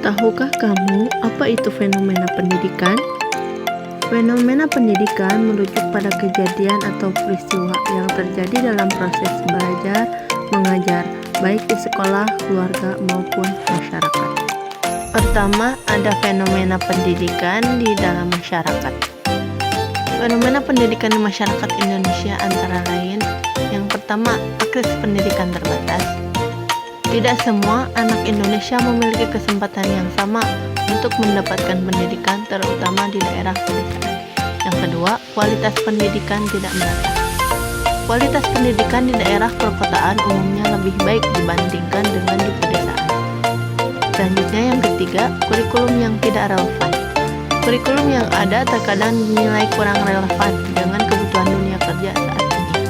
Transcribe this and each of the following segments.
Tahukah kamu apa itu fenomena pendidikan? Fenomena pendidikan merujuk pada kejadian atau peristiwa yang terjadi dalam proses belajar, mengajar, baik di sekolah, keluarga, maupun masyarakat. Pertama, ada fenomena pendidikan di dalam masyarakat. Fenomena pendidikan di masyarakat Indonesia antara lain, yang pertama, akses pendidikan terbatas. Tidak semua anak Indonesia memiliki kesempatan yang sama untuk mendapatkan pendidikan, terutama di daerah pedesaan. Yang kedua, kualitas pendidikan tidak merata. Kualitas pendidikan di daerah perkotaan umumnya lebih baik dibandingkan dengan di pedesaan. Selanjutnya yang ketiga, kurikulum yang tidak relevan. Kurikulum yang ada terkadang dinilai kurang relevan dengan kebutuhan dunia kerja saat ini.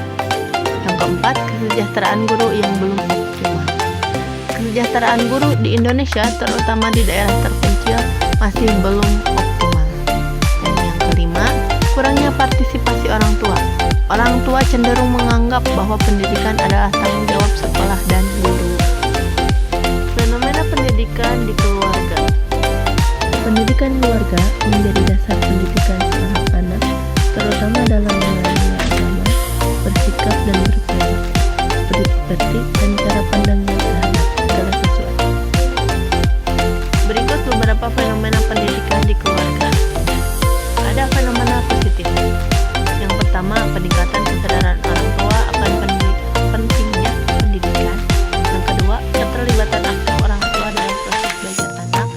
Yang keempat, kesejahteraan guru yang belum optimal. Kesejahteraan guru di Indonesia, terutama di daerah terpencil, masih belum optimal. Dan yang kelima, kurangnya partisipasi orang tua. Orang tua cenderung menganggap bahwa pendidikan adalah tanggung jawab sekolah dan guru. Fenomena pendidikan di keluarga. Pendidikan keluarga menjadi dasar pendidikan seorang anak, terutama dalam nilai-nilai agama, bersikap dan berperilaku, beretik dan cara pandangnya terhadap segala sesuatu. Berikut beberapa fenomena pendidikan di keluarga. Ada fenomena positif. Yang pertama, peningkatan kesadaran orang tua akan pentingnya pendidikan. Yang kedua, keterlibatan aktif orang tua dalam proses belajar anak.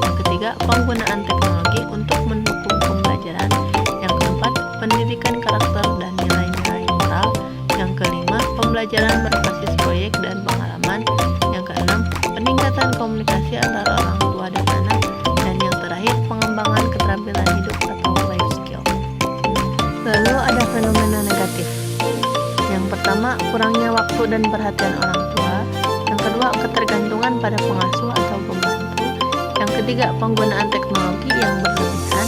Yang ketiga, penggunaan teknologi untuk mendukung pembelajaran. Yang keempat, pendidikan karakter dan nilai-nilai moral. Yang kelima, pembelajaran berbasis proyek dan pengalaman. Yang keenam, peningkatan komunikasi antara orang tua dan anak. Dan yang terakhir, pengembangan keterampilan hidup atau life skill. Lalu ada fenomena negatif. Yang pertama, kurangnya waktu dan perhatian orang tua. Yang kedua, ketergantungan pada pengasuh atau pembantu. Yang ketiga, penggunaan teknologi yang berlebihan.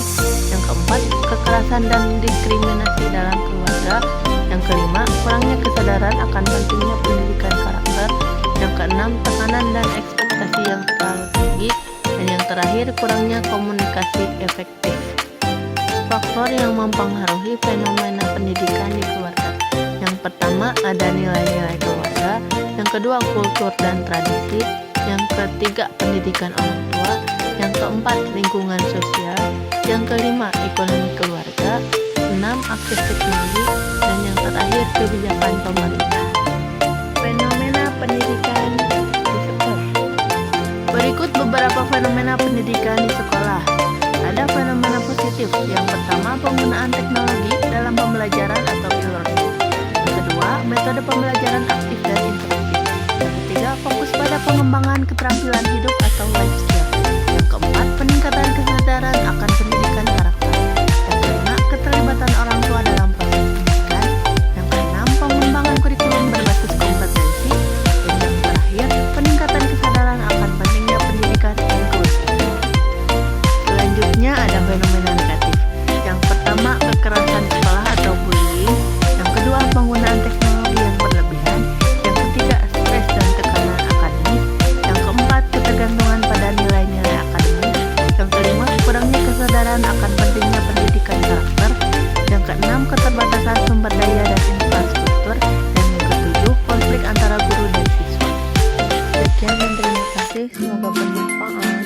Yang keempat, kekerasan dan diskriminasi dalam keluarga. Yang kelima, kurangnya kesadaran akan pentingnya pendidikan karakter. Yang keenam, tekanan dan ekspektasi yang terlalu tinggi. Dan yang terakhir, kurangnya komunikasi efektif. Faktor yang mempengaruhi fenomena pendidikan di keluarga. Yang pertama, ada nilai-nilai keluarga. Yang kedua, kultur dan tradisi. Yang ketiga, pendidikan orang tua. Yang keempat, lingkungan sosial. Yang kelima, ekonomi keluarga. 6, akses teknologi. Dan yang terakhir, kebijakan pemerintah. Fenomena pendidikan di sekolah. Berikut beberapa fenomena pendidikan di sekolah. Ada fenomena positif. Yang pertama, penggunaan teknologi dalam pembelajaran atau e-learning. Yang kedua, metode pembelajaran aktif dan interaktif. Yang ketiga, fokus pada pengembangan keterampilan hidup atau life skill. Yang keempat, peningkatan kesadaran akan pendidikan karakter. Yang kelima, keterlibatan orang tua dalam proses pendidikan. Yang keenam, pengembangan kurikulum berbasis kompetensi. Dan yang terakhir, peningkatan kesadaran akan pentingnya pendidikan inklusif. Selanjutnya ada fenomena negatif. Yang pertama, kekerasan sekolah atau bullying. Yang kedua, penggunaan teknologi yang berlebihan. Yang ketiga, stres dan tekanan akademis. Yang keempat, ketergantungan pada nilai-nilai akademis. Yang kelima, kurangnya kesadaran akan pentingnya pendidikan karakter. Yang keenam, keterbatasan sumber daya dan infrastruktur. Dan yang ketujuh, konflik antara guru dan siswa. Sekian dan terima kasih, semoga bermanfaat.